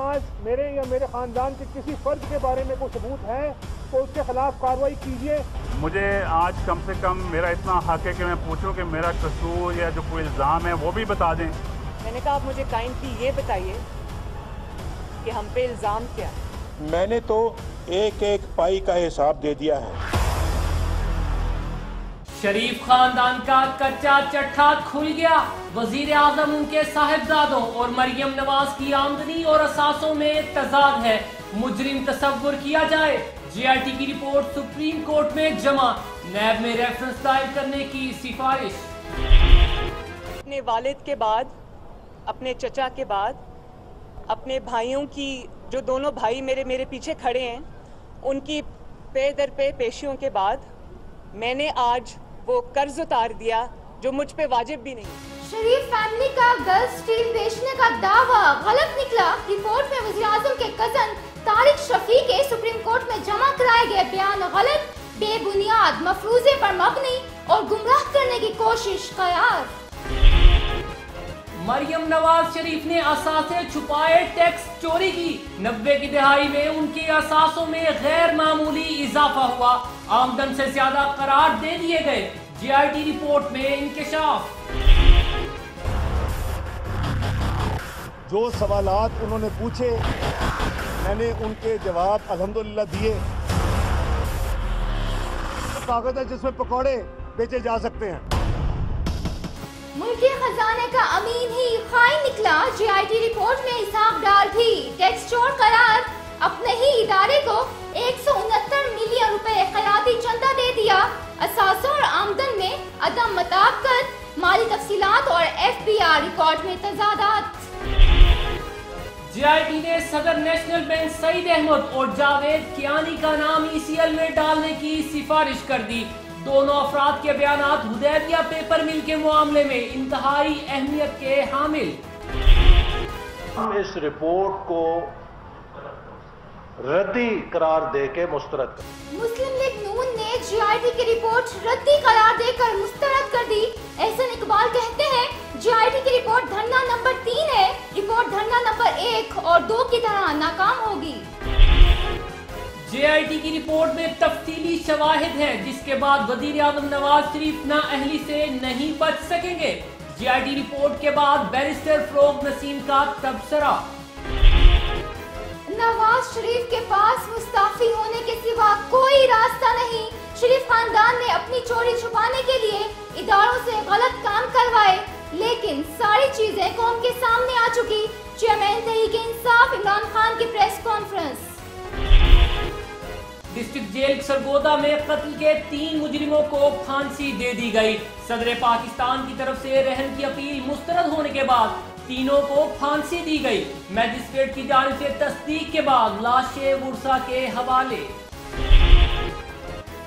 पास मेरे या मेरे ख़ानदान के किसी फ़र्द के बारे में कोई सबूत है तो उसके ख़िलाफ़ कार्रवाई कीजिए। मुझे आज कम से कम मेरा इतना हक है कि मैं पूछूं कि मेरा कसूर या जो कोई इल्ज़ाम है वो भी बता दें। मैंने कहा आप मुझे काइंडली ये बताइए कि हम पे इल्ज़ाम क्या है। मैंने तो एक एक पाई का हिसाब दे दिया है। शरीफ खानदान का कच्चा चट्टा खुल गया। वजीर आजम, उनके साहिबजादों और मरियम नवाज की आमदनी और असासों में तजाद है। मुजरिम तस्वुर किया जाए। GIT की रिपोर्ट सुप्रीम कोर्ट में जमा। नैब में रेफरेंस दायर करने की सिफारिश। अपने वालिद के बाद, अपने चचा के बाद, अपने भाइयों की, जो दोनों भाई मेरे पीछे खड़े हैं, उनकी पे दर पे पेशियों के बाद मैंने आज वो कर्ज उतार दिया जो मुझ पे वाजिब भी नहीं। शरीफ फैमिली का गल्फ स्टील बेचने का दावा गलत निकला। रिपोर्ट में वज़ीर आज़म के कज़न तारिक शफी के सुप्रीम कोर्ट में जमा कराए गए बयान गलत, बेबुनियाद, मफरूजे पर मबनी और गुमराह करने की कोशिश करार। मरियम नवाज शरीफ ने असासे छुपाए, टैक्स चोरी की। 90 की दहाई में उनके असासों में गैर मामूली इजाफा हुआ। आमदन से ज्यादा करार दे दिए गए। GIT रिपोर्ट में इंकशाफ। जो सवालात उन्होंने पूछे मैंने उनके जवाब अल्हम्दुलिल्लाह दिए। कागज है जिसमें पकौड़े बेचे जा सकते हैं। मुल्की खजाने का अमीन ही खाइन निकला। GIT रिपोर्ट में इसहाक डार भी टैक्स चोर करार। अपने ही इदारे को 169 मिलियन रुपए खैराती चंदा दे दिया। असासों और आमदन में अदम मुताबिकत, माली तफसीलात और FBR रिकॉर्ड में तजादात। GIT ने सदर नेशनल बैंक सईद अहमद और जावेद कियानी का नाम ECL में डालने की सिफारिश कर दी। दोनों अफराद के बयानात हुदैबिया पेपर मिल के मामले में इंतहाई अहमियत के हामिल। हम इस रिपोर्ट को रद्दी करार देके मुस्तरद कर। मुस्लिम लीग नून ने GIT की रिपोर्ट रद्दी करार देकर मुस्तरद कर दी। एहसन इकबाल कहते हैं GIT की रिपोर्ट धरना नंबर 3 है। रिपोर्ट धरना नंबर 1 और 2 की तरह नाकाम होगी। GIT की रिपोर्ट में तफसीली शवाहिद है जिसके बाद वजीर आजम नवाज शरीफ नाअहली से नहीं बच सकेंगे। GIT रिपोर्ट के बाद बैरिस्टर फरोग नसीम का तबसरा। नवाज शरीफ के पास मुस्ताफी होने के सिवा कोई रास्ता नहीं। शरीफ खानदान ने अपनी चोरी छुपाने के लिए इदारों से गलत काम करवाए, लेकिन सारी चीजें कौम के सामने आ चुकी। चेयरमैन तहरीक-ए-इंसाफ इमरान खान की press conference. District jail Sargodha में कत्ल के 3 मुजरिमों को फांसी दे दी गई। सदर पाकिस्तान की तरफ से रहम की अपील मुस्तरद होने के बाद तीनों को फांसी दी गई। मैजिस्ट्रेट की जानिब से तस्दीक के बाद लाशें वुरसा के हवाले।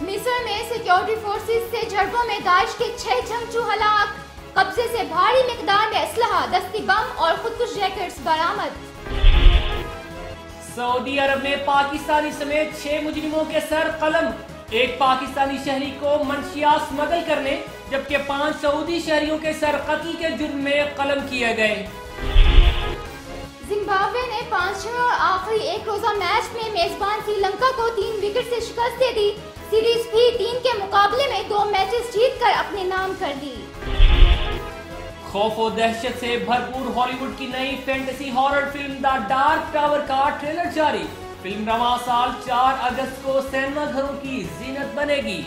मिस्र में सिक्योरिटी फोर्सेस से झड़पों में दाइश के 6 जंगजू हलाक। कब्जे से भारी मिकदार में असलहा, दस्ती बम और खुदकुश जैकेट्स बरामद। सऊदी अरब में पाकिस्तानी समेत 6 मुजरिमों के सर कलम। एक पाकिस्तानी शहरी को मंशिया स्मगल करने जबकि 5 सऊदी शहरियों के सर कत्ल के जुर्म में कलम किए गए। जिम्बाब्वे ने 5वें और आखिरी एक रोजा मैच में मेजबान श्रीलंका को 3 विकेट से शिकस्त दे दी। सीरीज भी 3 के मुकाबले में 2 मैचेस जीतकर अपने नाम कर ली। खौफ और दहशत से भरपूर हॉलीवुड की नई fantasy horror film the dark tower का ट्रेलर जारी। फिल्म रवां साल 4 अगस्त को सिनेमा घरों की जीनत बनेगी।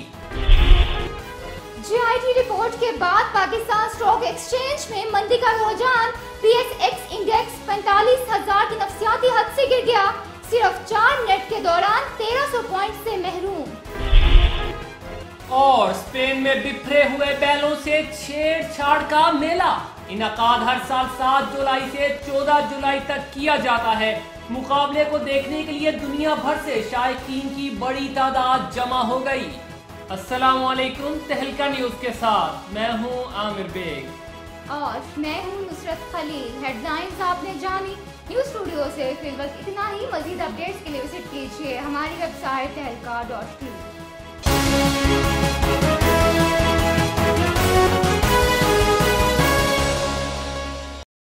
GIT रिपोर्ट के बाद पाकिस्तान स्टॉक एक्सचेंज में मंदी का रुझान। PSX इंडेक्स 45,000 की नफसियाती हद से गिर गया। सिर्फ 4 मिनट के दौरान 1300 पॉइंट से महरूम। और स्पेन में बिखरे हुए बैलों से छेड़छाड़ का मेला। इनकाद हर साल 7 जुलाई से 14 जुलाई तक किया जाता है। मुकाबले को देखने के लिए दुनिया भर से शायकीन की बड़ी तादाद जमा हो गई। अस्सलामुअलैकुम, तहलका न्यूज के साथ मैं हूं आमिर बेग और मैं हूं नुसरत खलील। हेडलाइंस आपने जानी। न्यूज स्टूडियो से फिलहाल इतना ही। मजीद अपडेट्स के लिए विजिट कीजिए हमारी वेबसाइट तहलका.tv।